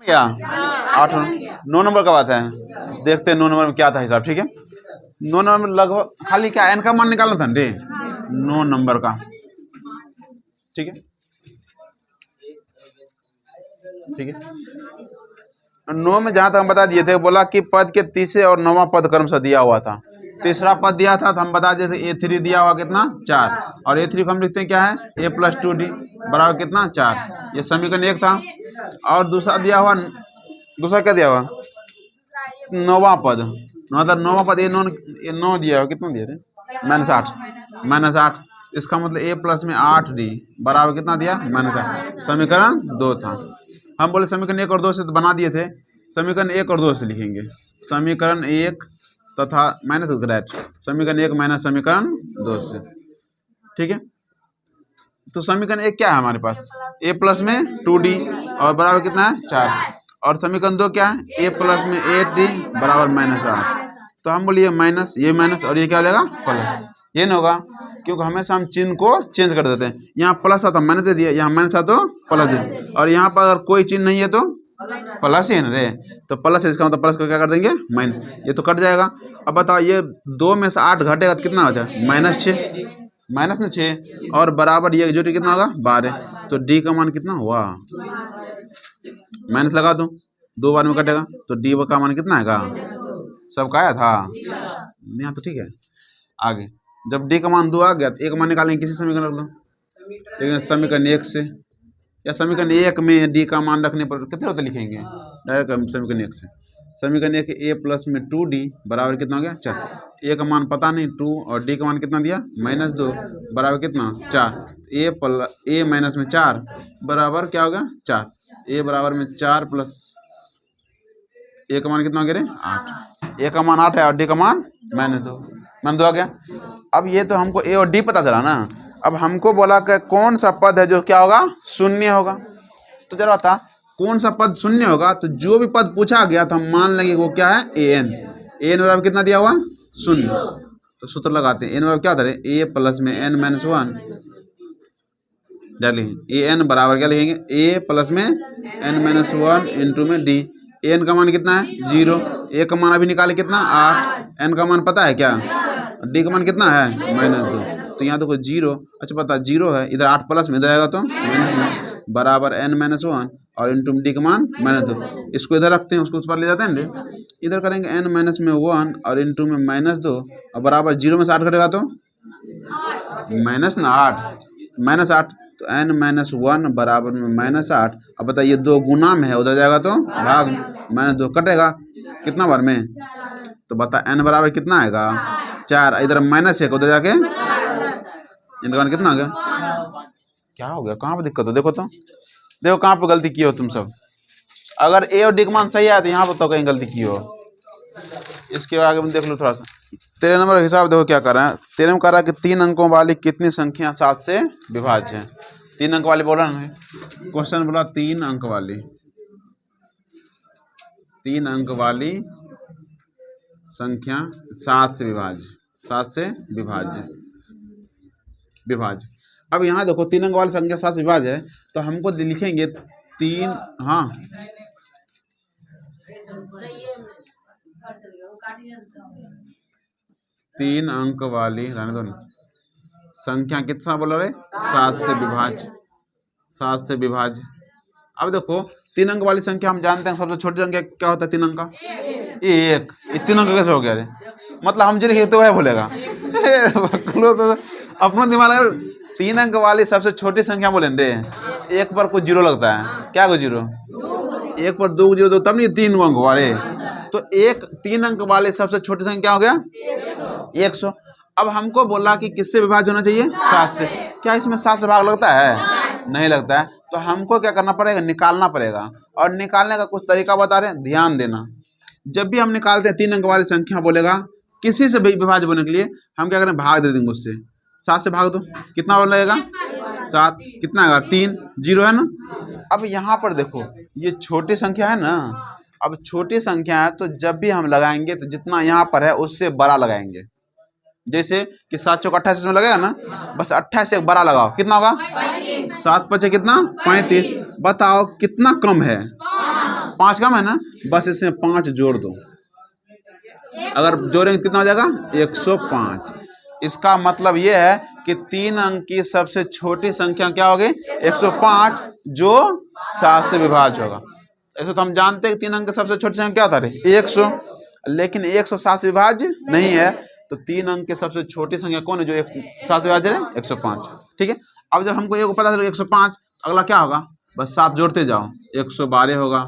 क्या 8 9 नंबर का बात है। देखते हैं 9 नंबर में क्या था हिसाब। ठीक है, 9 नंबर में लगभग खाली क्या एन का मान निकालना था रे 9 नंबर का। ठीक है, ठीक है। 9 में जहां तक हम बता दिए थे, बोला कि पद के तीसरे और 9वां पद क्रमशः दिया हुआ था। तीसरा पद दिया था तो हम बता दिए थे a3 दिया हुआ कितना 4, और a3 को हम लिखते हैं क्या है a + 2d बराबर कितना 4। ये समीकरण 1 था। और दूसरा दिया हुआ, दूसरा क्या दिया हुआ 9वां पद, मतलब 9वां पद ये 9 दिया हुआ, कितना दिया थे -8। इसका मतलब a प्लस में 8d बराबर कितना दिया -8। समीकरण 2 था। हम बोले समीकरण 1 और 2 से तो बना दिए थे, समीकरण 1 और 2 से लिखेंगे। समीकरण 1 तथा माइनस ग्रेट समीकरण 1 माइनस समीकरण 2 से। ठीक है, तो समीकरण 1 क्या है हमारे पास a प्लस में 2d और बराबर कितना है 4, और समीकरण 2 क्या है a प्लस में 8d बराबर -8। तो हम बोलिए माइनस, ये माइनस और ये क्या हो जाएगा प्लस। ये नहीं होगा क्योंकि हमेशा हम चिन्ह को चेंज कर देते हैं। यहाँ प्लस था तो माइनस दे दिया, यहाँ माइनस था तो प्लस दे दिया, और यहाँ पर अगर कोई चिन्ह नहीं है तो प्लस ही है ना रे, तो प्लस है, इसका मतलब प्लस को क्या कर देंगे माइनस, ये तो कट जाएगा। अब बताओ ये 2 में से 8 घटेगा तो कितना हो जाएगा -6 -6, और बराबर ये जो कितना होगा 12। तो डी का मान कितना हुआ, माइनस लगा दो, 2 बार में कटेगा तो डी का मान कितना आएगा, सबका आया था यहाँ तो। ठीक है, आगे जब डी का मान 2 आ गया तो 1 मान निकालेंगे, किसी समीकरण रख लो, लेकिन समीकरण 1 से, या समीकरण 1 में डी का मान रखने पर कितने होते लिखेंगे डायरेक्ट समीकरण 1 से। समीकरण 1 a प्लस में 2d बराबर कितना हो गया 4। a का मान पता नहीं 2 और d का मान कितना दिया -2 बराबर कितना 4। a माइनस में 4 बराबर क्या हो गया 4। a बराबर में 4 प्लस a का मान कितना हो गया रे 8। a का मान 8 है और d का मान -2 आ गया। अब ये तो हमको a और d पता चला ना। अब हमको बोला कि कौन सा पद है जो क्या होगा शून्य होगा। तो जरा बता कौन सा पद शून्य होगा, तो जो भी पद पूछा गया तो हम मान लेंगे वो क्या है an बराबर कितना दिया हुआ 0। तो सूत्र लगाते हैं, n बराबर क्या होता है a प्लस में n माइनस 1 डालेंगे, an बराबर क्या लिखेंगे a प्लस में n माइनस 1 इंटू में d। n का मान कितना है 0, a का मान अभी निकाले कितना 8, n का मान पता है क्या, d का मान कितना है -2। तो यहाँ देखो 0, अच्छा पता 0 है, इधर 8 प्लस में इधर आएगा तो -1 बराबर n-1 और इंटू डी का मान -2। इसको इधर रखते हैं, उसको उस पर ले जाते हैं ना, इधर करेंगे n माइनस में 1 और इंटू में -2 और बराबर 0 में से 8 घटेगा तो -8 तो n-1 बराबर में -8। अब बताइए 2 गुना में है, उधर जाएगा तो भाग, -2 कटेगा कितना बार में, तो बता n बराबर कितना आएगा 4, इधर -1 उधर जाके इनका मान कितना आ गया। क्या हो गया, कहाँ पे दिक्कत हो, देखो तो देखो कहाँ पे गलती की हो तुम सब। अगर ए और डी का मान सही आया तो यहाँ पर तो कहीं गलती की हो। इसके आगे में देख लो थोड़ा सा 13 नंबर का हिसाब देखो क्या कर रहा है। 13 में कह रहा है कि 3 अंकों वाली कितनी संख्या 7 से विभाज्य है। 3 अंक वाली बोला ना क्वेश्चन, बोला 3 अंक वाली संख्या 7 से विभाज्य। अब यहाँ देखो 3 अंक वाली संख्या 7 से विभाज्य है, तो हमको लिखेंगे 3, हाँ 3 अंक वाली संख्या कितना बोला रहे 7 से विभाज्य। अब देखो 3 अंक वाली संख्या हम जानते हैं, सबसे छोटी संख्या क्या होता है 3 अंक का 1। 3 अंक कैसे हो गया रे, मतलब हम जो लिखे तो वह बोलेगा तो अपना दिमाग 3 अंक वाली सबसे छोटी संख्या बोलेंगे, 1 पर कुछ जीरो लगता है, क्या कुछ जीरो 1 पर 2 जीरो तब नहीं 3 अंक वाले। तो 3 अंक वाले सबसे छोटी संख्या हो गया 100। अब हमको बोला कि किससे विभाज्य होना चाहिए 7 से। क्या इसमें 7 से भाग लगता है, नहीं लगता है। तो हमको क्या करना पड़ेगा, निकालना पड़ेगा, और निकालने का कुछ तरीका बता रहे हैं, ध्यान देना। जब भी हम निकालते हैं 3 अंक वाली संख्या बोलेगा किसी से विभाज्य बनने के लिए, हम क्या करें भाग दे देंगे उससे। 7 से भाग दो कितना बन लगेगा 7, कितना आएगा 3, 0 है ना। अब यहाँ पर देखो ये छोटी संख्या है ना, अब छोटी संख्या है तो जब भी हम लगाएंगे तो जितना यहाँ पर है उससे बड़ा लगाएंगे। जैसे कि 7 चौक 28 में लगेगा ना, बस 28 से एक बड़ा लगाओ, कितना होगा 7 5 कितना 35। बताओ कितना कम है 5 कम है ना, बस इसमें 5 जोड़ दो। अगर जोड़ेंगे कितना हो जाएगा 105। इसका मतलब ये है कि 3 अंक की सबसे छोटी संख्या क्या होगी 105, जो 7 से विभाज्य होगा। ऐसे तो हम जानते हैं कि 3 अंक की सबसे छोटी संख्या क्या था रे 100, लेकिन 107 से विभाज्य नहीं है। तो 3 अंक की सबसे छोटी संख्या कौन है जो 7 से विभाज्य है 105। ठीक है, अब जब हमको ये पता चला 105, अगला क्या होगा, बस 7 जोड़ते जाओ, 112 होगा,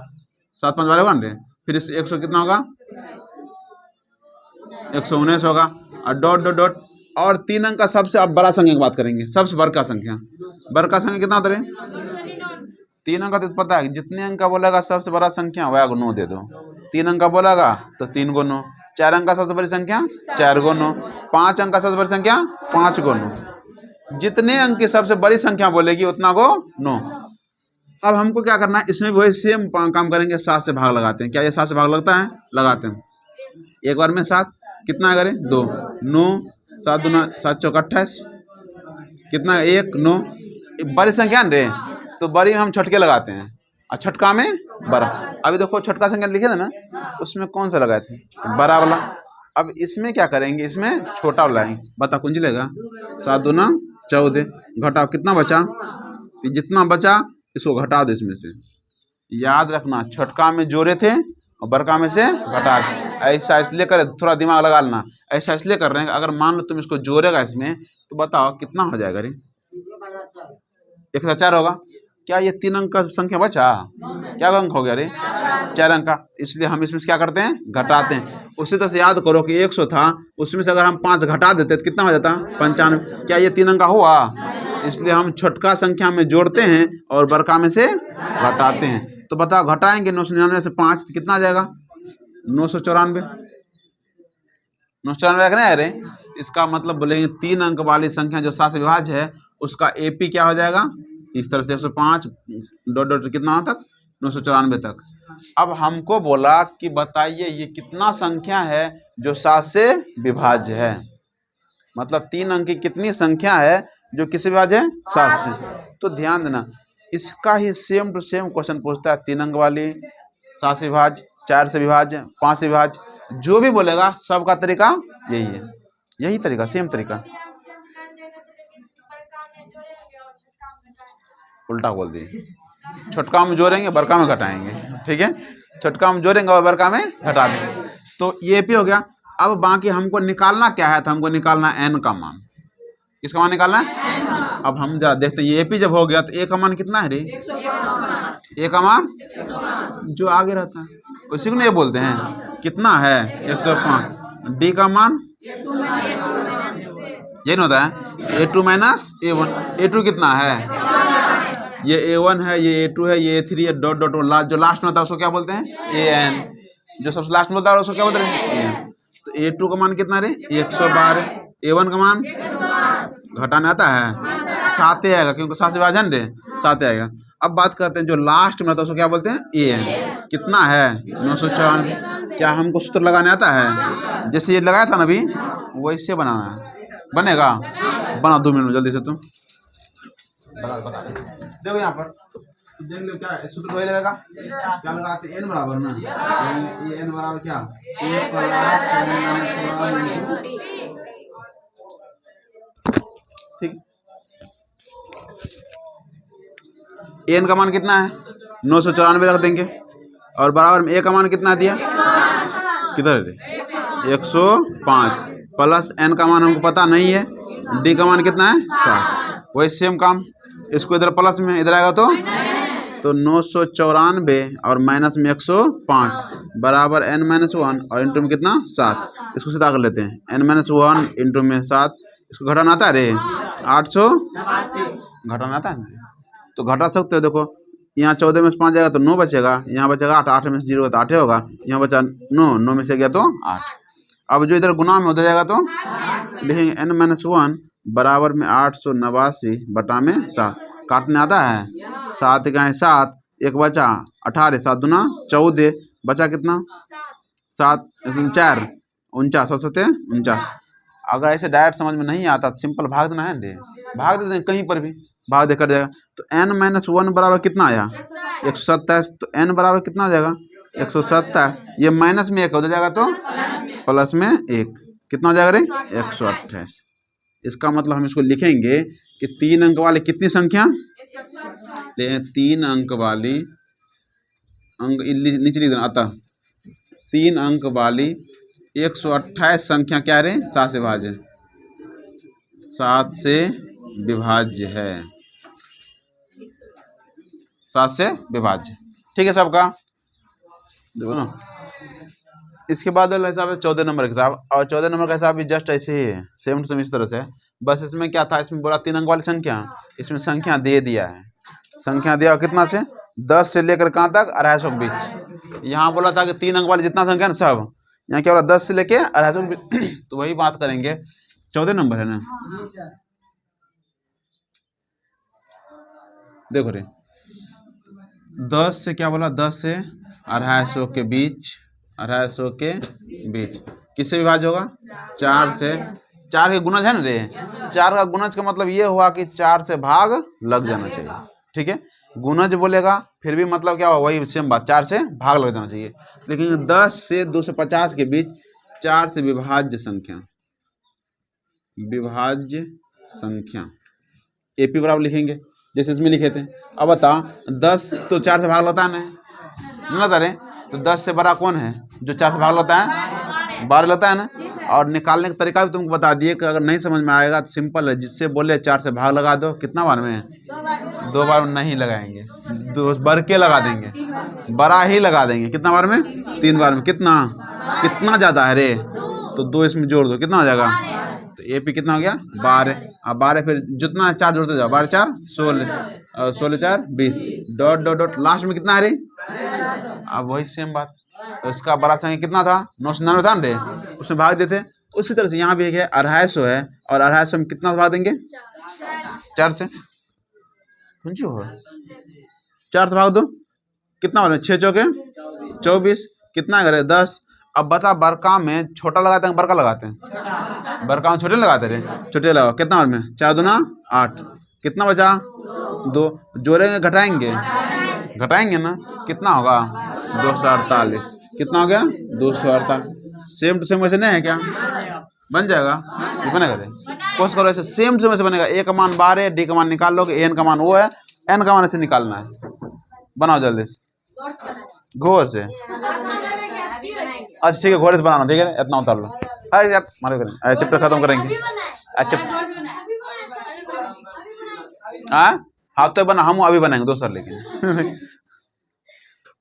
7 5 12 होगा ना रे, फिर इस 100 कितना होगा 119 होगा, और डॉट डॉट डॉट। और 3 अंक का सबसे अब बड़ा संख्या की बात करेंगे, सबसे बड़का संख्या, बड़का संख्या कितना होता है 3 अंक का। तो पता है जितने अंक का बोलेगा सबसे बड़ा संख्या वह 9 दे दो। 3 अंक का बोलेगा तो 3 को 9, 4 अंक का सबसे बड़ी संख्या 4 को 9, 5 अंक का सबसे बड़ी संख्या 5 को 9। जितने अंक की सबसे बड़ी संख्या बोलेगी उतना को 9। अब हमको क्या करना है, इसमें भी वही सेम काम करेंगे, 7 से भाग लगाते हैं। क्या ये 7 से भाग लगता है, लगाते हैं। एक बार में 7 कितना करें 2, 9 7 दूना 7 चौक 28, कितना 1 9। बड़ी संख्या न रे, तो बड़ी में हम छटके लगाते हैं और छटका में बड़ा। अभी देखो छटका संख्या लिखे थे ना, उसमें कौन सा लगाए थे बड़ा वाला। अब इसमें क्या करेंगे, इसमें छोटा वाला है। बता कुंजी लेगा 7 दूना 14, घटाओ कितना बचा, तो जितना बचा इसको घटा दो इसमें से। याद रखना छटका में जोड़े थे और बड़का में से घटा दे। ऐसा इसलिए कर, थोड़ा दिमाग लगा लेना, ऐसा इसलिए कर रहे हैं अगर मान लो तुम इसको जोड़ेगा इसमें, तो बताओ कितना हो जाएगा रे 104 होगा। क्या ये 3 अंक का संख्या बचा, क्या अंक हो गया रे 4 अंक का, इसलिए हम इसमें से क्या करते हैं घटाते हैं। उसी तरह से याद करो कि 100 था, उसमें से अगर हम 5 घटा देते तो कितना हो जाता 95। क्या ये 3 अंक का हुआ, इसलिए हम छोटका संख्या में जोड़ते हैं और बड़का में से घटाते हैं। तो बताओ घटाएंगे 999 से 5 तो कितना आ जाएगा 994। 994 नहीं अरे, इसका मतलब बोलेंगे 3 अंक वाली संख्या जो 7 से विभाज्य है उसका एपी क्या हो जाएगा, इस तरह से 105 डॉट डॉट कितना तक 994 तक। अब हमको बोला कि बताइए ये कितना संख्या है जो 7 से विभाज्य है, मतलब 3 अंक की कितनी संख्या है जो किससे विभाज्य है 7 से। तो ध्यान देना, इसका ही सेम टू सेम क्वेश्चन पूछता है 3 अंक वाली, 7 से विभाज्य, 4 से विभाज्य, 5 से विभाज्य, जो भी बोलेगा सबका तरीका यही है, यही तरीका सेम तरीका। उल्टा बोल दिए, छोटका में जोड़ेंगे बड़का में घटाएंगे। ठीक है, छोटका में जोड़ेंगे और बड़का में घटा देंगे। तो ये भी हो गया। अब बाकी हमको निकालना क्या है, तो हमको निकालना n का मान। किसका मान निकालना है, अब हम जरा देखते हैं। ये एपी जब हो गया तो a का मान कितना है रे, a का मान जो आगे रहता है उसी को नहीं बोलते हैं, कितना है 105। d का मान यही होता है a2 माइनस a1। a2 कितना है, ये a1 है, ये a2 है, ये a3 है, डॉट डॉट लास्ट जो लास्ट में होता है उसको क्या बोलते हैं an। जो सबसे लास्ट में होता है उसको क्या बोलते हैं an। तो a2 का मान कितना रे 112, a1 का मान घटाने आता है 7 आएगा, क्योंकि 7 से विभाजन रे 7 आएगा। अब बात करते हैं जो लास्ट में होता है उसको क्या बोलते हैं an। कितना है 994। क्या हमको सूत्र लगाने आता है, जैसे ये लगाया था ना अभी वैसे बनाना है, बनेगा, बना 2 मिनट में जल्दी से तुम बता देखो यहाँ पर देख लो क्या सूत्र वही लगेगा, क्या लगाते n बराबर ना, ये n बराबर क्या ठीक। n का मान कितना है 994 रख देंगे, और बराबर में a का मान कितना दिया, किधर है 105 प्लस n का मान हमको पता नहीं है, d का मान कितना है 7। वही सेम काम, इसको इधर प्लस में इधर आएगा तो 994 और माइनस में 105 बराबर n-1 और इंटू में कितना 7। इसको सीधा कर लेते हैं, n-1 इंटू में 7। इसको घटाना आता है रे 800 घटाना आता है ना, तो घटा सकते हो। देखो यहाँ 14 में से 5 जाएगा तो 9 बचेगा, यहाँ बचेगा 8, 8 में से 0 तो 8 होगा, यहाँ बचा 9, 9 में से गया तो 8। अब जो इधर गुना में उधर जाएगा तो लिखेंगे n-1 बराबर में 889 बटा में 7। काटने आता है 7 का 7, एक बचा 18, 7 दूना 14, बचा कितना 7 4 49, 7 49। अगर ऐसे डायरेक्ट समझ में नहीं आता सिंपल भाग देना है, भाग देते हैं कहीं पर भी, भाग देकर जाएगा। तो n-1 बराबर कितना आया 127। तो n बराबर कितना हो जाएगा 127। ये माइनस में 1 हो जाएगा तो प्लस में 1 कितना हो जाएगा रे 128। इसका मतलब हम इसको लिखेंगे कि 3 अंक वाली कितनी संख्या 3 अंक वाली नीचे लिख देना। अतः 3 अंक वाली 128 संख्या क्या रे 7 से विभाज्य 7 से विभाज्य है 7 से विभाज्य। ठीक है सबका देखो ना। इसके बाद वाला हिसाब है 14 नंबर का हिसाब। और 14 नंबर का हिसाब भी जस्ट ऐसे ही है सेम टू सेम इस तरह से। बस इसमें क्या था इसमें बोला 3 अंक वाली संख्या इसमें संख्या दे दिया है। संख्या दिया कितना से 10 से लेकर कहाँ तक 250 के बीच। यहाँ बोला था कि 3 अंक वाली जितना संख्या ना सब यहाँ क्या बोला 10 से लेके 250 के बीच। तो वही बात करेंगे 14 नंबर है ना। देखो रे 10 से क्या बोला 10 से 250 के बीच 250 के बीच किससे विभाज्य होगा 4 से। 4 के गुणज है ना रे 4 का गुणज का मतलब ये हुआ कि 4 से भाग लग जाना चाहिए। ठीक है गुणज बोलेगा फिर भी मतलब क्या हुआ वही सेम बात 4 से भाग लग जाना चाहिए। लेकिन 10 से 250 के बीच 4 से विभाज्य संख्या एपी बराबर लिखेंगे जैसे इसमें लिखे थे। अब बता 10 तो 4 से भाग लगता है नहीं लगता रे। तो 10 से बड़ा कौन है जो 4 से भाग लगता है 12 लगता है ना। और निकालने का तरीका भी तुमको बता दिए कि अगर नहीं समझ में आएगा तो सिंपल है जिससे बोले 4 से भाग लगा दो कितना बार में 2 बार में नहीं लगाएंगे 2 बढ़ के लगा देंगे बड़ा ही लगा देंगे कितना बार में 3 बार में। कितना ज़्यादा है रे तो 2 इसमें जोड़ दो कितना हो जाएगा। तो एपी कितना हो गया 12। अब 12 फिर जितना 4 जोड़ते जाओ 12 4 16 और 16 4 20 डॉट डॉट डॉट लास्ट में कितना है रे। अब वही सेम बात तो इसका बड़ा संख्या कितना था 999 था रे उसमें भाग देते। उसी तरह से यहाँ भी है 250 है और 250 में कितना भाग देंगे 4 से 4 से भाग दो कितना हो रहा है 6 चौके 24 कितना करे 10। अब बता बड़का में छोटा लगाते हैं बड़का लगाते हैं बड़का में छोटे लगाते रे छोटे लगाओ कितना में 4 दूना 8 कितना बचा 2 जोड़ेंगे घटाएंगे ना कितना होगा 248 कितना हो गया 248। सेम टू सेम वैसे नहीं है क्या बन जाएगा ये बनेगा रे कोशिश करो ऐसे सेम टू सेम वैसे बनेगा। ए का मान 12 डी का मान निकाल लोगे एन का मान वो है एन का मान ऐसे निकालना है। बनाओ जल्दी से घोर से। अच्छा ठीक है घोड़े से बनाना ठीक है इतना उतार लो। अरे यार मारे करें चैप्टर खत्म करेंगे। अच्छा हाँ तो बना हम अभी बनाएंगे दोस्त लेकिन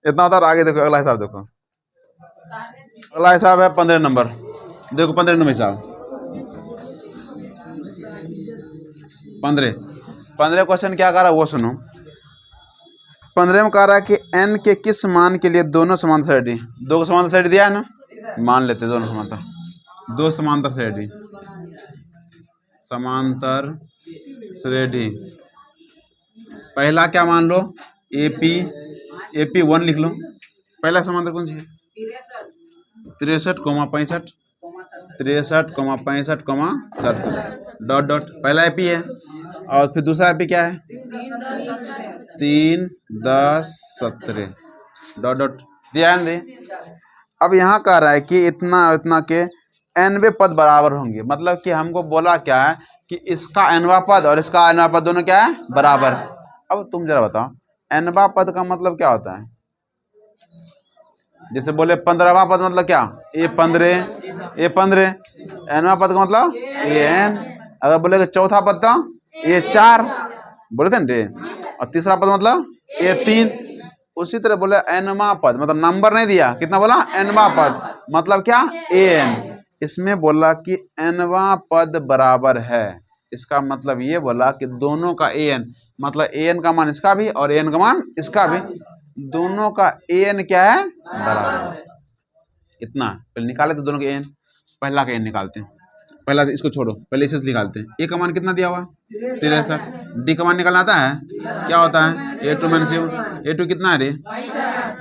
इतना उतार आगे देखो अगला हिसाब देखो। अगला हिसाब है 15 नंबर। देखो 15 नंबर हिसाब 15 क्वेश्चन क्या कह रहा है वो सुनो। 15 में कह रहा है कि n के किस मान के लिए दोनों समांतर श्रेणी 2 समांतर श्रेणी दिया है ना मान लेते दोनों समांतर 2 समांतर श्रेणी। पहला क्या मान लो एपी 1 लिख लो। पहला समांतर कौन सी है 63,65 डॉट डॉट पहला एपी है। और फिर दूसरा एपी क्या है 3 10 17 डॉट डॉट दिया है रे। अब यहाँ कह रहा है कि इतना के nवे पद बराबर होंगे। मतलब कि हमको बोला क्या है कि इसका nवा पद और इसका nवा पद दोनों क्या है बराबर। अब तुम जरा बताओ nवा पद का मतलब क्या होता है। जैसे बोले 15वां पद मतलब क्या ए 15 nवा पद का मतलब an। अगर बोले चौथा पद तो ए 4 बोले थे ना। और तीसरा पद मतलब ए 3। उसी तरह बोले nवा पद मतलब नंबर नहीं दिया कितना बोला nवा पद मतलब क्या an। इसमें बोला कि nवा पद बराबर है। इसका मतलब ये बोला कि दोनों का an मतलब an का मान इसका भी और an का मान इसका भी दोनों का an क्या है बराबर। इतना पहले निकाले तो दोनों के an पहला का an निकालते हैं। पहला इसको छोड़ो पहले इसे निकालते हैं। ए का मान कितना दिया हुआ 63। डी का मान निकालना आता है क्या होता है A2 - A2 कितना है रे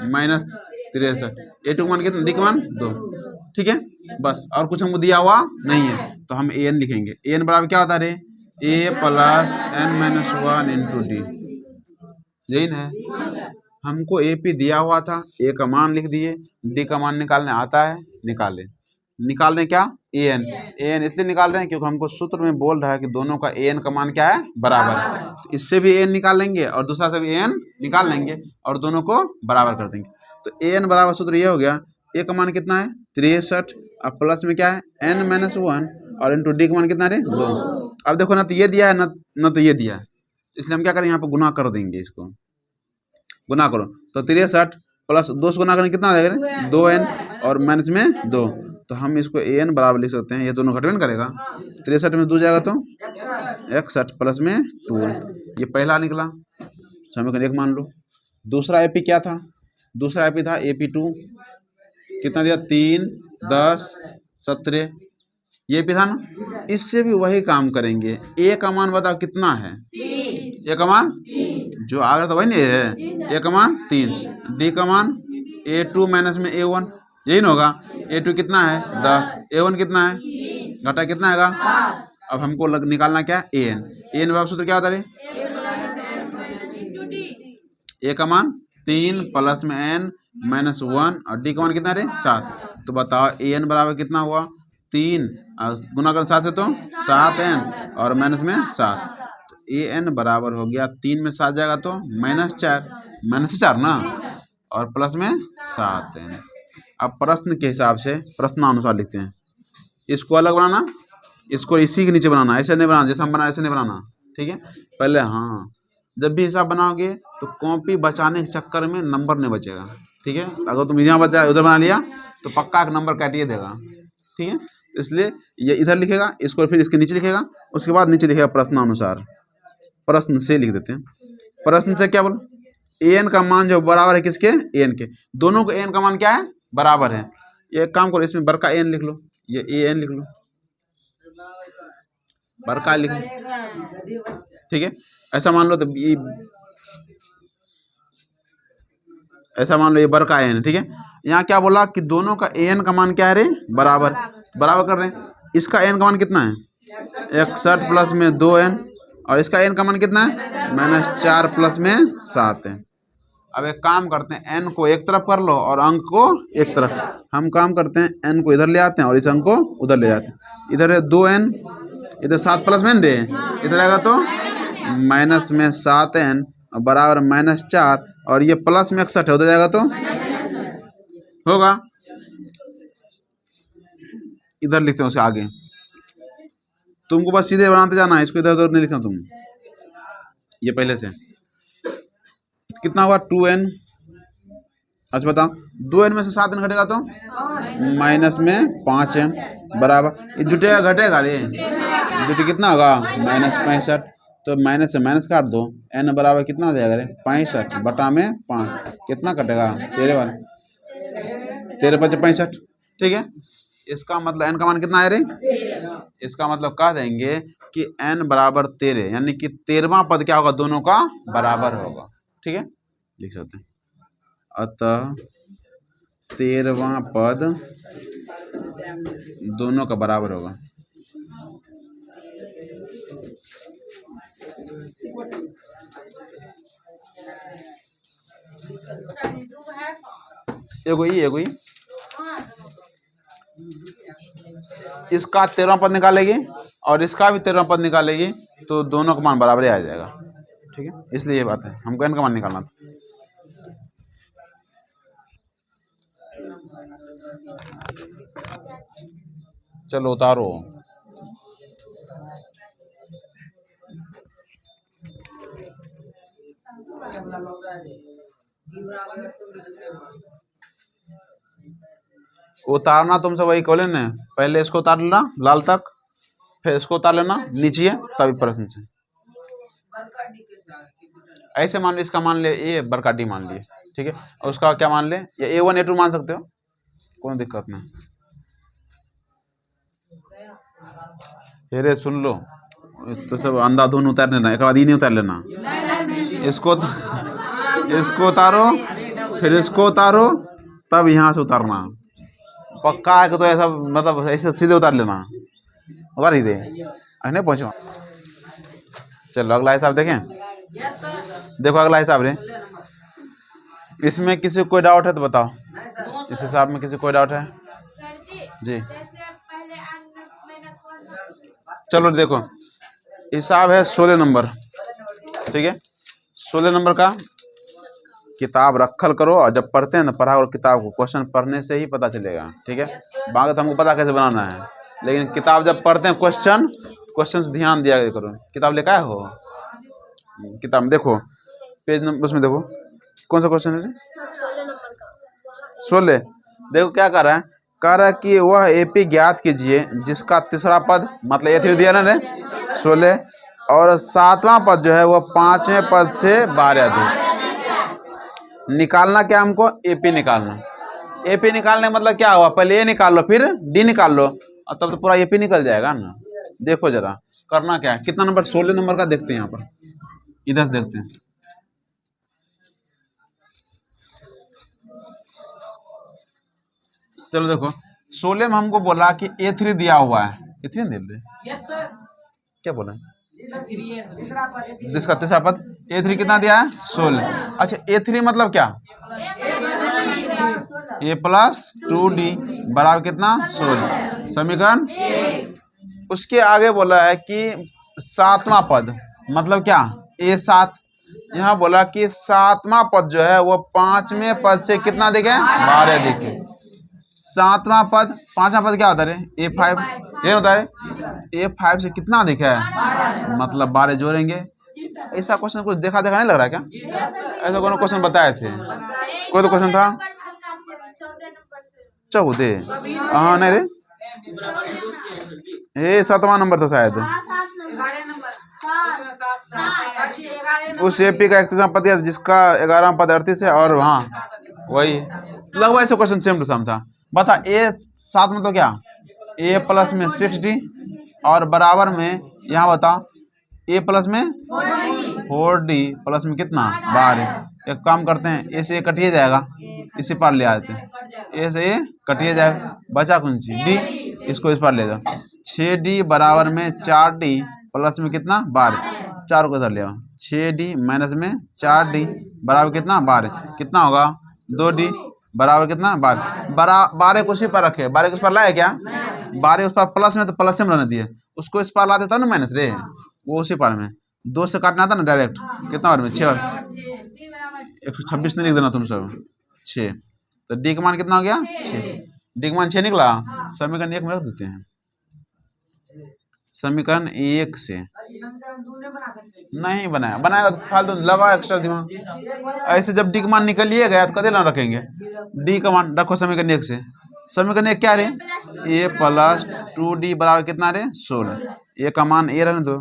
-63। A2 का मान कितना डी का मान 2 ठीक है बस और कुछ हमको दिया हुआ नहीं है। तो हम an लिखेंगे an बराबर क्या होता है रे a plus n minus one into d, यही ना है। हमको ए पी दिया हुआ था, ए का मान लिख दिए, डी का मान निकालने आता है, निकाले। निकाल रहे क्या, ए एन इसलिए निकाल रहे हैं क्योंकि हमको सूत्र में बोल रहा है कि दोनों का ए एन का मान क्या है, बराबर है। तो इससे भी ए एन निकाल लेंगे और दूसरा से भी ए एन निकाल लेंगे और दोनों को बराबर कर देंगे। तो ए एन बराबर सूत्र ये हो गया, ए का मान कितना है 63 और प्लस में क्या है एन माइनस वन और इंटू डी का मान कितना है 2। अब देखो ना तो ये दिया है ना तो ये दिया है, इसलिए हम क्या करें यहाँ पे गुना कर देंगे, इसको गुना करो तो 63 प्लस 2 से गुना करें कितना आ जाएगा 2n और माइनस में 2, तो हम इसको ए एन बराबर लिख सकते हैं, ये दोनों घटवन करेगा, 63 में 2 जाएगा तो 61 प्लस में 2, ये पहला निकला समीकरण 1 मान लो। दूसरा एपी क्या था, दूसरा एपी था AP2, कितना दिया 3 10 17, ये भी था ना। इससे भी वही काम करेंगे, ए का मान बताओ कितना है, ए का मान जो आ गया था वही नहीं है, ए का मान 3, डी का मान A2 माइनस में A1, यही ना होगा। A2 कितना है 10, A1 कितना है, घटा कितना आएगा। अब हमको निकालना क्या है ए एन बराबर सूत्र क्या होता है, ए का मान 3 प्लस में n माइनस 1 और डी का मान कितना है 7। तो बताओ ए एन बराबर कितना हुआ 3 गुना कर 7 से तो 7n और माइनस में 7, तो ए एन बराबर हो गया 3 में 7 जाएगा तो -4 ना और प्लस में 7n। अब प्रश्न के हिसाब से प्रश्नानुसार लिखते हैं, इसको अलग बनाना, इसको इसी के नीचे बनाना, ऐसे नहीं बनाना, जैसे हम बनाए ऐसे नहीं बनाना, ठीक है। पहले हाँ जब भी हिसाब बनाओगे तो कॉपी बचाने के चक्कर में नंबर नहीं बचेगा, ठीक है। अगर तुम यहाँ बचा उधर बना लिया तो पक्का एक नंबर काटिए देगा, ठीक है। इसलिए ये इधर लिखेगा, इसको फिर इसके नीचे लिखेगा, उसके बाद नीचे लिखेगा प्रश्नानुसार, प्रश्न से लिख देते हैं। प्रश्न से क्या बोलो, ए एन का मान जो बराबर है किसके, ए एन के, दोनों को ए एन का मान क्या है बराबर है। ये एक काम करो, इसमें बड़का एन लिख लो, ये ए एन लिख लो, बड़का लिख लो, ठीक है। ऐसा मान लो तो ये ऐसा मान लो ये बड़का एन, ठीक है। यहाँ क्या बोला कि दोनों का ए एन का मान क्या है रे बराबर कर रहे हैं। इसका एन का मान कितना है 61 प्लस में 2n और इसका एन का मान कितना है -4 प्लस में 7 है। अब एक काम करते हैं, n को एक तरफ कर लो और अंक को एक तरफ। हम काम करते हैं n को इधर ले आते हैं और इस अंक को उधर ले जाते हैं। इधर है 2n, इधर 7 प्लस में रे, इधर आएगा तो माइनस में 7n और बराबर -4 और ये प्लस में 61 है, उधर जाएगा तो होगा। इधर लिखते हैं उसे आगे, तुमको बस सीधे बनाते जाना है, इसको इधर उधर नहीं लिखना तुम। ये पहले से कितना हुआ 2n, अच्छा बताओ 2n में से 7n घटेगा तो माइनस में 5n बराबर, ये जुटेगा घटेगा रे, जुटे कितना होगा -65, तो माइनस से माइनस काट दो, n बराबर कितना हो जाएगा रे 65 बटा में 5, कितना कटेगा 13 वाला 13 × 5 65, ठीक है। इसका मतलब n का मान कितना है रे, इसका मतलब कह देंगे कि n बराबर 13, यानी कि 13वां पद क्या होगा दोनों का बराबर होगा, ठीक है। लिख सकते हैं, अतः 13वां पद दोनों का बराबर होगा। एगो ही इसका 13वां पद निकालेगी और इसका भी 13वां पद निकालेगी तो दोनों का मान बराबर ही आ जाएगा, ठीक है। इसलिए ये बात है, हमको n का मान निकालना था। चलो उतारो, उतारना तुमसे वही कॉलेज ने, पहले इसको उतार लेना लाल तक, फिर इसको उतार लेना नीचे तभी प्रश्न से। ऐसे मान लो इसका मान ले ए, बड़का डी मान लिए, ठीक है, और उसका क्या मान ले, या A1 A2 मान सकते हो, कोई दिक्कत नहीं। अरे सुन लो, तो सब अंधाधुन उतार लेना, एक बाद ही नहीं उतार लेना, इसको उतारो फिर इसको उतारो तब यहाँ से उतारना, पक्का है कि तो ऐसा मतलब ऐसे सीधे उतार लेना, उतार ही दे नहीं पहुँचो। चलो अगला हिसाब देखें। देखो अगला हिसाब रे, इसमें किसी को कोई डाउट है तो बताओ। इस हिसाब में किसी को कोई डाउट है जी? चलो देखो हिसाब है 16 नंबर, ठीक है। 16 नंबर का किताब रखल करो, और जब पढ़ते हैं ना पढ़ा और किताब को, क्वेश्चन पढ़ने से ही पता चलेगा, ठीक है। बाकी तो हमको पता कैसे बनाना है, लेकिन किताब जब पढ़ते हैं क्वेश्चन से ध्यान दिया करो। किताब लेकर आए हो? किताब में देखो पेज नंबर, उसमें देखो कौन सा क्वेश्चन है? 16। देखो क्या कर रहा है, कह रहा है कि वह एपी ज्ञात कीजिए जिसका तीसरा पद, मतलब ए3 दिया ना ने 16, और 7वां पद जो है वो 5वें पद से 12 अधिक। निकालना क्या हमको? एपी निकालना। एपी निकालने मतलब क्या हुआ, पहले ए निकाल लो फिर डी निकाल लो, और तब तो पूरा एपी निकल जाएगा ना। देखो जरा करना क्या है, कितना नंबर? 16 नंबर का देखते हैं, यहाँ पर इधर देखते हैं। चलो देखो 16 में हमको बोला कि ए3 दिया हुआ है, ए3 दे दे। Yes sir. क्या बोला? जिसका तीसरा पद ए3 कितना दिया है? 16। अच्छा ए3 मतलब क्या? ए प्लस 2d बराबर कितना? 16। समीकरण। उसके आगे बोला है कि 7वां पद मतलब क्या? ए7। यहाँ बोला कि 7वां पद जो है वो 5वें पद से कितना दिखे? 12 दिखे। 7वां पद, 5वां पद क्या होता है? A5। ये होता है A5 से कितना दिखा है? मतलब 12 जोड़ेंगे। ऐसा क्वेश्चन कुछ देखा नहीं लग रहा है क्या? ऐसा कौन क्वेश्चन बताए थे? कोई तो क्वेश्चन था 14। हाँ नहीं रे, ये 7वां नंबर था शायद। उस एपी का 31वां पद है जिसका 11वां पद 38 है, और हाँ वही लगभग ऐसे क्वेश्चन सेम टू सेम था। बता A7 मतलब क्या? A प्लस में 6d और बराबर में यहाँ बता A प्लस में 4d प्लस में कितना? 12। एक काम करते हैं, A से A कटिए जाएगा, इसी पार ले आते हैं। A से A कटिए जाएगा, बचा कौन सी? D, इसको इस पार ले जाओ। 6d बराबर में 4d प्लस में कितना? 12। 4 को इधर ले आओ। 6d माइनस में 4d बराबर कितना? 12। कितना होगा? 2d बराबर कितना? 12। 12 को उसी पर रखे, 12 को उस पर लाए क्या? 12 उस पर प्लस में, तो प्लस में रहने दिए, उसको इस पार ला देता ना माइनस रे, वो उसी पार में 2 से काटना था ना डायरेक्ट। कितना बार में? 6। 126 नहीं लिख देना तुम सब, 6। तो डी का मान कितना हो गया? 6। डी का मान 6 निकला। समीकरण 1 में रख देते हैं। समीकरण 1 से नहीं बनाया, बनाएगा तो फालतू लगा एक्स्ट्रा दिमाग। ऐसे जब डी का मान निकलिए गया तो कदे ना रखेंगे। डी का मान रखो समीकरण 1 से। समीकरण 1 क्या रे? ए प्लस 2d बराबर कितना रे? 16। ए का मान ए रहने दो,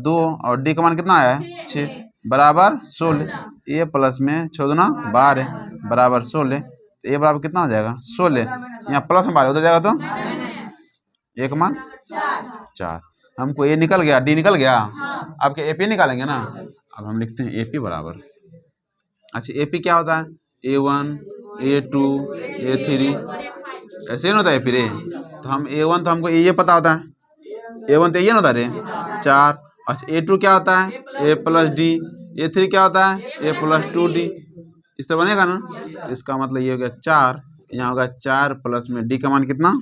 2 और डी का मान कितना आया है? 6 बराबर 16। ए प्लस में 6 दूना 12 बराबर 16। ए बराबर कितना हो जाएगा? 16। यहाँ प्लस में 12 उधर जाएगा तो ए का मान 4। हमको ए निकल गया, डी निकल गया। आपके एपी निकालेंगे ना। अब हम लिखते हैं एपी बराबर, अच्छा एपी क्या होता है? A1 A2 A3 ऐसे ही होता है एपी रे। तो हम A1 तो हमको ये पता होता है, A1 तो ये होता है रे 4। अच्छा A2 क्या होता है? A plus D. A3 क्या होता है? A plus 2d। इस तरह बनेगा ना। इसका मतलब ये हो गया 4, यहाँ होगा 4 प्लस में डी का मान कितना?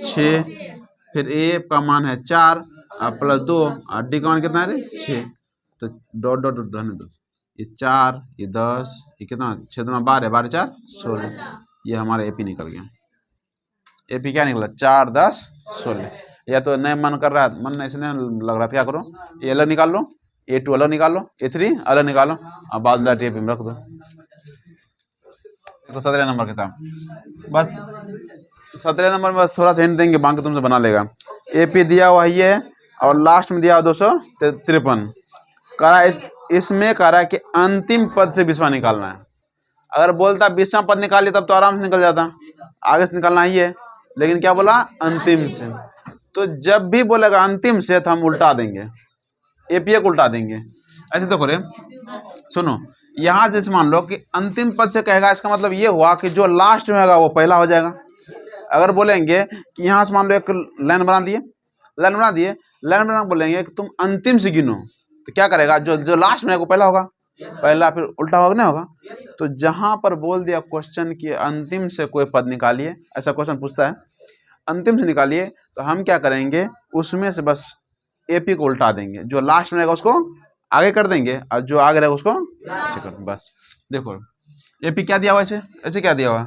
6। फिर ए का मान है 4 और प्लस 2 और डी का मान कितना है? 6। तो डॉट डॉट डॉट रहने दो, ये 4 ये 10 ये कितना? 6 दूना 12 12 4 16। ये हमारा एपी निकल गया। एपी क्या निकला? 4 10 16। या तो नए मन कर रहा है, मन ऐसे नहीं लग रहा, क्या करो? ए अलग निकाल लो, A2 अलग निकाल लो, A3 अलग निकालो, और बाद में एपी में रख दो। तो 17 नंबर के साथ बस 17 नंबर में बस थोड़ा सा हिंट देंगे, बाकी तुमसे बना लेगा। एपी दिया हुआ ही है और लास्ट में दिया हुआ 253। कह रहा है इसमें कह रहा है कि अंतिम पद से 20वां निकालना है। अगर बोलता 20वां पद निकाल लिया तब तो आराम से निकल जाता, आगे से निकालना ही है, लेकिन क्या बोला? अंतिम से। तो जब भी बोलेगा अंतिम से तो हम उल्टा देंगे, एपीए को उल्टा देंगे। ऐसे तो करे, सुनो यहाँ जैसे मान लो कि अंतिम पद से कहेगा, इसका मतलब ये हुआ कि जो लास्ट में होगा वो पहला हो जाएगा। अगर बोलेंगे कि यहाँ से मान लो एक लाइन बना दिए, लाइन बना बोलेंगे कि तुम अंतिम से गिनो, तो क्या करेगा, जो जो लास्ट में पहला होगा, पहला फिर उल्टा होगा, नहीं होगा। तो जहां पर बोल दिया क्वेश्चन कि अंतिम से कोई पद निकालिए, ऐसा क्वेश्चन पूछता है, अंतिम से निकालिए, तो हम क्या करेंगे, उसमें से बस एपी को उल्टा देंगे, जो लास्ट में रहेगा उसको आगे कर देंगे और जो आगे रहेगा उसको पीछे कर देंगे। बस देखो एपी क्या दिया हुआ, ऐसे ऐसे क्या दिया हुआ,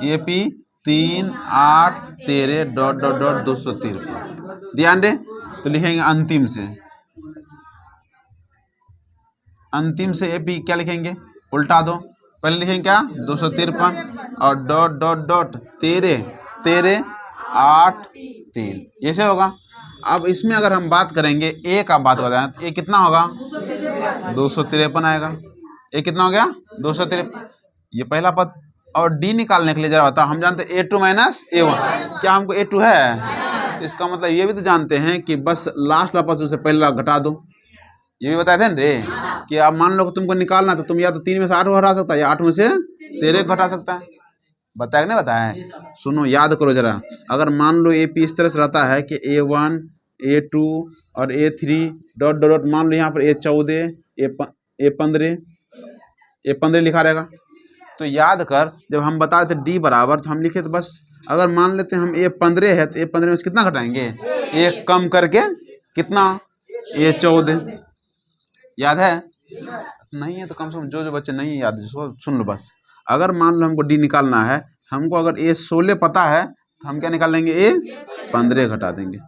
एपी 3 8 13 डॉट डॉट डॉट 253। ध्यान दे, तो लिखेंगे अंतिम से, अंतिम से एपी क्या लिखेंगे, उल्टा दो, पहले लिखेंगे क्या 253 और डॉट डॉट डॉट 13 13 8 3, ऐसे होगा। अब इसमें अगर हम बात करेंगे ए का बात बताएं तो ए कितना होगा 253 आएगा। ए कितना हो गया 253, ये पहला पद। और डी निकालने के लिए जरा बताओ, हम जानते हैं A2 माइनस A1, क्या हमको A2 है, तो इसका मतलब ये भी तो जानते हैं कि बस लास्ट वाला पद उसे पहला घटा दो। ये भी बताए थे ना रे कि आप मान लो कि तुमको निकालना तो तुम या तो 3 में से 8 घटा सकता है या 8 में से 13 घटा सकता है। बताया कि नहीं बताया, सुनो याद करो जरा। अगर मान लो एपी इस तरह से रहता है कि A1 A2 और A3 डॉट डॉट डॉट, मान लो यहाँ पर A14 A15 लिखा रहेगा, तो याद कर जब हम बता रहे थे डी बराबर, तो हम लिखे तो बस अगर मान लेते हैं हम A15 है तो A15 में से कितना घटाएंगे, एक कम करके कितना A14। याद है, नहीं है तो कम से कम जो जो बच्चे नहीं याद जिसको सुन लो बस। अगर मान लो हमको डी निकालना है, हमको अगर A16 पता है तो हम क्या निकाल लेंगे, A15 घटा देंगे।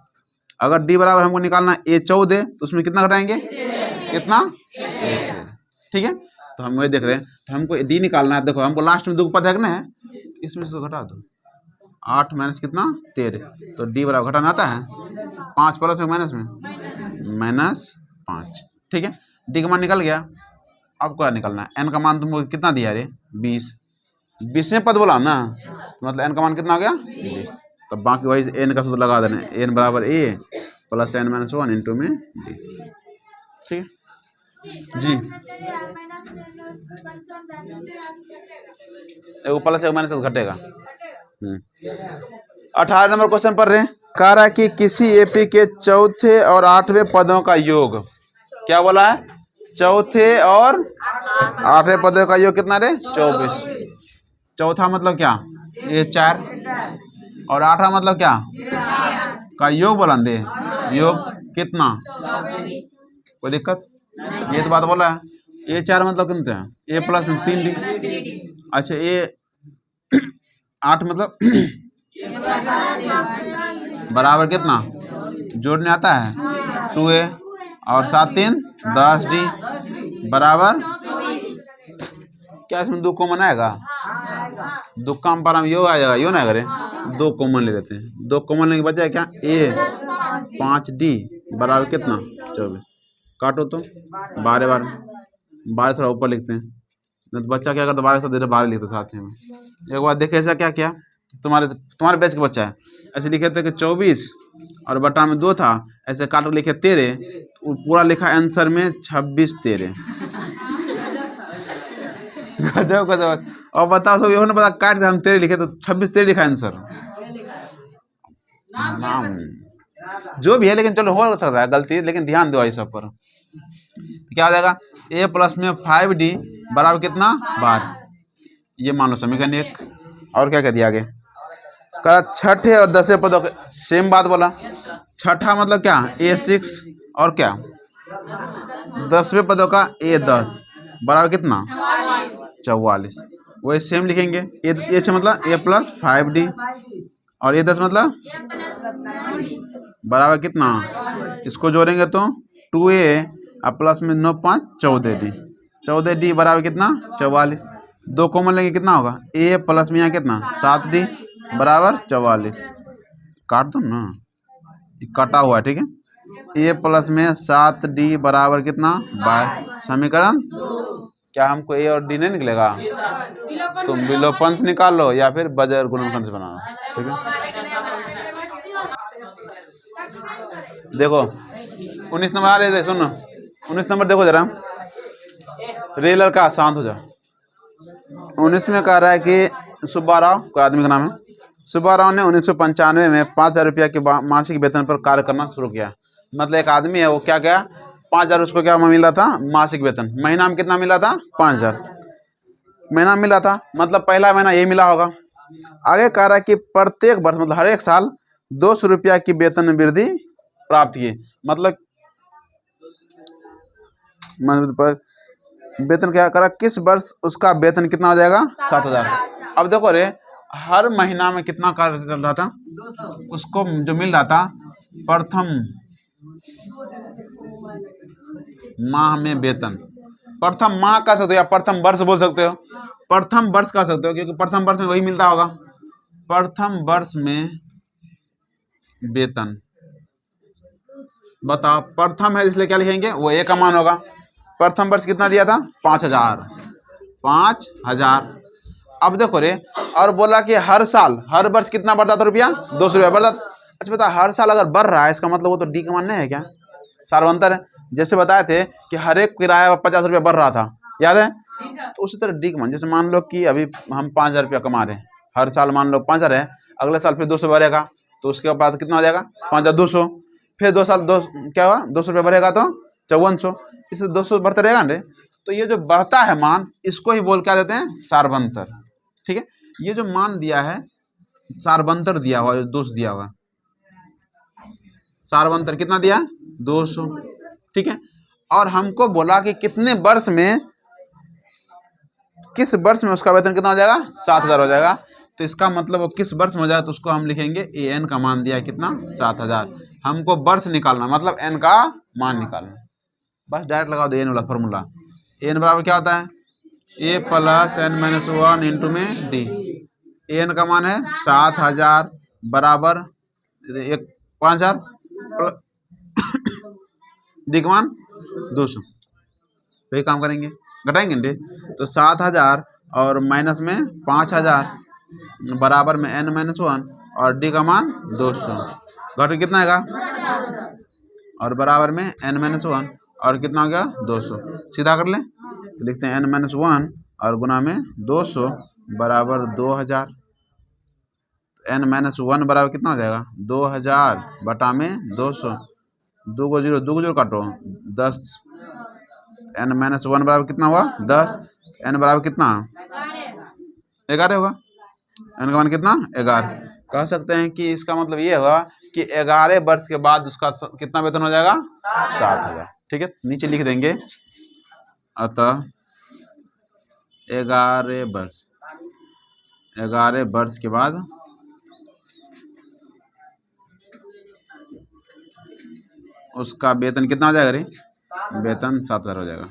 अगर डी बराबर हमको निकालना है A14 तो उसमें कितना घटाएंगे, कितना, ठीक है। तो हम वही देख रहे हैं, तो हमको डी निकालना है। देखो हमको लास्ट में 2 पद है कि नहीं, इसमें से घटा दो, 8 माइनस कितना 13, तो डी बराबर घटाना आता है 5 प्लस में माइनस में -5, ठीक है। डी का मान निकल गया। अब क्या निकलना है, एन का मान तुमको कितना दिया रे 20, 20वें पद बोला ना, मतलब एन का मान कितना हो गया 20। तब बाकी वही एन का सूत्र लगा देना, एन बराबर ए प्लस एन माइनस 1 इंटू में डी, ठीक है जी। एक प्लस एक माइनस घटेगा। 18 नंबर क्वेश्चन पढ़ रहे हैं, कह रहा है कि किसी एपी के चौथे और 8वें पदों का योग, क्या बोला है, चौथे और 8वें पदों का योग कितना रे 24। चौथा मतलब क्या, ये 4, और 8वां मतलब क्या का योग बोला रे, योग कितना, कोई दिक्कत, ये तो बात बोला है। ये 4 मतलब कितना है, ए प्लस 3D। अच्छा ये 8 मतलब बराबर कितना, जोड़ने आता है 2A और 7 3 10D बराबर, क्या इसमें 2 कॉमन आएगा, 2 काम पर हम यो आ जाएगा, यो ना करे, 2 कॉमन ले लेते हैं, 2 कॉमन लेने के बचा क्या, A 5D बराबर कितना 24। काटो तो 12 12 थोड़ा ऊपर लिखते हैं, नहीं तो बच्चा क्या करता, 12 से 12 लिखते साथ में। एक बार देखे ऐसा क्या किया, तुम्हारे बैच का बच्चा है, ऐसे लिखे थे कि 24 और बटा में 2 था, ऐसे काट लिखे 13, पूरा लिखा आंसर में 26 13। गजब गजब। और बताओ सब ये ना पता, काट के हम 13 लिखे तो 26 13 लिखा आंसर, जो भी है, लेकिन चलो हो सकता है गलती, लेकिन ध्यान दो इस सब पर। तो क्या हो जाएगा, A प्लस में 5D बराबर कितना 12, ये मान लो समीकरण 1। और क्या कह दिया आगे, कहा छठे और 10वें पदों के सेम बात बोला। छठा मतलब क्या A6 और क्या 10वें पदों का A10 बराबर कितना 44, वही सेम लिखेंगे। ए से मतलब A प्लस 5D और A10 मतलब बराबर कितना, इसको जोड़ेंगे तो 2A और प्लस में 9 5 14D, 14D बराबर कितना 44। 2 कॉमन लेंगे कितना होगा, A प्लस में यहाँ कितना 7D बराबर 44। काट दो ना, कटा हुआ है, ठीक है। A प्लस में 7D बराबर कितना 22। समीकरण क्या हमको A और D नहीं निकलेगा, तुम विलोपन से निकाल लो या फिर बजर गुणनखंड से बनाओ, ठीक है। देखो 19 नंबर आ रहे थे, सुनो 19 नंबर देखो जरा, रे लड़का शांत हो जाओ। 19 में कह रहा है कि सुब्बाराव, कोई आदमी का नाम है, सुब्बाराव ने 1995 में 5,000 रुपया के मासिक वेतन पर कार्य करना शुरू किया। मतलब एक आदमी है, वो क्या क्या 5,000 उसको क्या मिल रहा था मासिक वेतन, महीना में कितना मिला था 5,000 महीना मिला था, मतलब पहला महीना यही मिला होगा। आगे कह रहा है कि प्रत्येक वर्ष मतलब हर एक साल 200 रुपया की वेतन में वृद्धि प्राप्त की, मतलब वेतन क्या करा, किस वर्ष उसका वेतन कितना हो जाएगा 7,000। अब देखो रे, हर महीना में कितना कार्य चल रहा था, उसको जो मिल रहा था प्रथम माह में वेतन, प्रथम माह कह सकते हो या प्रथम वर्ष बोल सकते हो, प्रथम वर्ष कह सकते हो क्योंकि प्रथम वर्ष में वही मिलता होगा। प्रथम वर्ष में वेतन बताओ, प्रथम है इसलिए क्या लिखेंगे, वो एक का मान होगा। प्रथम वर्ष कितना दिया था 5,000, 5,000। अब देखो रे, और बोला कि हर साल हर वर्ष कितना बढ़ता था रुपया 200 रुपया बढ़ता। अच्छा बता, हर साल अगर बढ़ रहा है इसका मतलब वो तो डी का मान नहीं है क्या, सार्वंतर है। जैसे बताए थे कि हर एक किराया 50 रुपया बढ़ रहा था, याद है, तो उसी तरह डी का मान, जैसे मान लो कि अभी हम 5,000 रुपया कमा रहे हैं, हर साल मान लो 5,000 है, अगले साल फिर 200 बढ़ेगा, तो उसके बाद कितना हो जाएगा 5,200, फिर 2 साल क्या हुआ 200 रुपया बढ़ेगा तो 5400, इससे 200 बढ़ता रहेगा ना। तो ये जो बढ़ता है मान, इसको ही बोल क्या देते हैं सार्वंतर। ठीक है, ये जो मान दिया है सार्वंतर दिया हुआ, 200 दिया हुआ, सार्वंतर कितना दिया 200। ठीक है, और हमको बोला कि कितने वर्ष में, किस वर्ष में उसका वेतन कितना हो जाएगा 7,000 हो जाएगा। तो इसका मतलब वो किस वर्ष में हो जाएगा, तो उसको हम लिखेंगे ए एन का मान दिया है कितना 7,000। हमको वर्ष निकालना मतलब एन का मान निकालना, बस डायरेक्ट लगा दो एन वाला फॉर्मूला। एन बराबर क्या होता है ए प्लस एन माइनस 1 इंटू में डी। एन का मान है 7,000 बराबर 5,000 डी का मान 200। वही काम करेंगे, घटाएंगे ना, तो 7,000 और माइनस में 5,000 बराबर में n माइनस 1 और डी का मान 200, घट कितना आएगा, और बराबर में n माइनस 1 और कितना हो गया 200। सीधा कर लें तो लिखते हैं n माइनस 1 और गुना में 200 बराबर 2,000। n माइनस 1 बराबर कितना हो जाएगा 2,000 बटा में 200, 2 को 0 2 को 0 काटो 10, n माइनस 1 बराबर कितना हुआ 10, n बराबर कितना 11 होगा, n का मान कितना 11। कह सकते हैं कि इसका मतलब ये होगा कि 11 वर्ष के बाद उसका कितना वेतन हो जाएगा 7,000। ठीक है, नीचे लिख देंगे, अतः 11 वर्ष के बाद उसका वेतन कितना हो जाएगा रे, वेतन 7,000 हो जाएगा।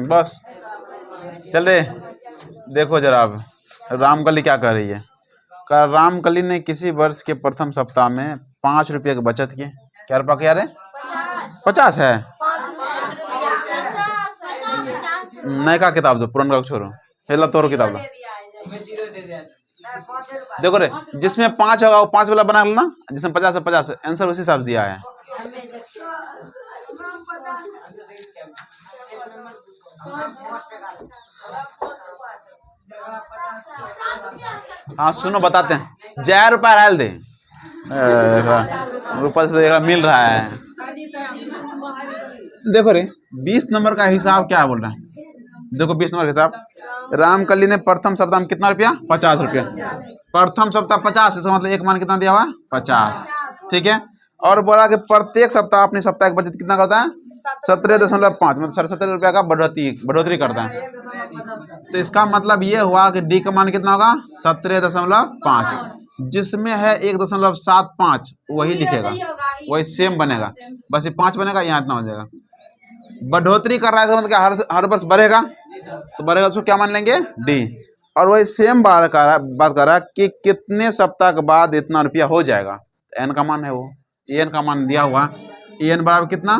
बस चल रहे, देखो जरा अब रामकली क्या कर रही है। रामकली ने किसी वर्ष के प्रथम सप्ताह में 5 रुपये की बचत की। क्या रुपया क्या रे 50 है, नए का किताब दो, पुराना का छोड़ो, हेला तोरो किताब लो। देखो रे, जिसमें 5 होगा वो 5 वाला बना लेना, जिसमें 50 है 50, आंसर उसी हिसाब से दिया है। हाँ सुनो बताते हैं, जय रुपया डाल दे, रुपया से मिल रहा है। देखो रे 20 नंबर का हिसाब क्या बोल रहा है, देखो 20 नंबर का हिसाब, रामकली ने प्रथम सप्ताह में कितना रुपया 50 रुपया, प्रथम सप्ताह 50, इसका मतलब एक मान कितना दिया हुआ 50। ठीक है, और बोला कि प्रत्येक सप्ताह अपने सप्ताह की बचत कितना करता है 17.5, मतलब 77 रुपया का बढ़ोतरी करता है। तो इसका मतलब ये हुआ कि डी का मान कितना होगा 17.5, जिसमें है 1.75 वही लिखेगा, वही सेम बनेगा, बस ये 5 बनेगा, यहाँ इतना हो जाएगा। बढ़ोतरी कर रहा है मतलब हर वर्ष बढ़ेगा, तो बढ़ेगा उसको क्या मान लेंगे डी। और वही सेम बात कर रहा है कि कितने सप्ताह के बाद इतना रुपया हो जाएगा, एन का मान है वो, एन का मान दिया हुआ, एन बराबर कितना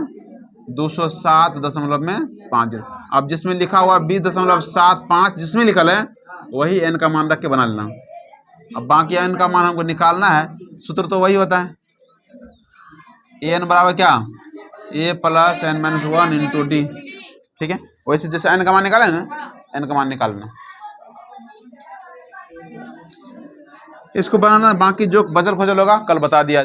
207.5। अब जिसमें लिखा हुआ 20.75 जिसमें लिखल है वही एन का मान रख के बना लेना। अब बाकी एन का मान हमको निकालना है, सूत्र तो वही होता है, एन बराबर क्या a plus n minus 1 into d. ठीक है, वैसे जैसे एन का मान निकाले ना, एन का मान निकालना। इसको बनाना, बाकी जो बचल खुचल होगा कल बता दिया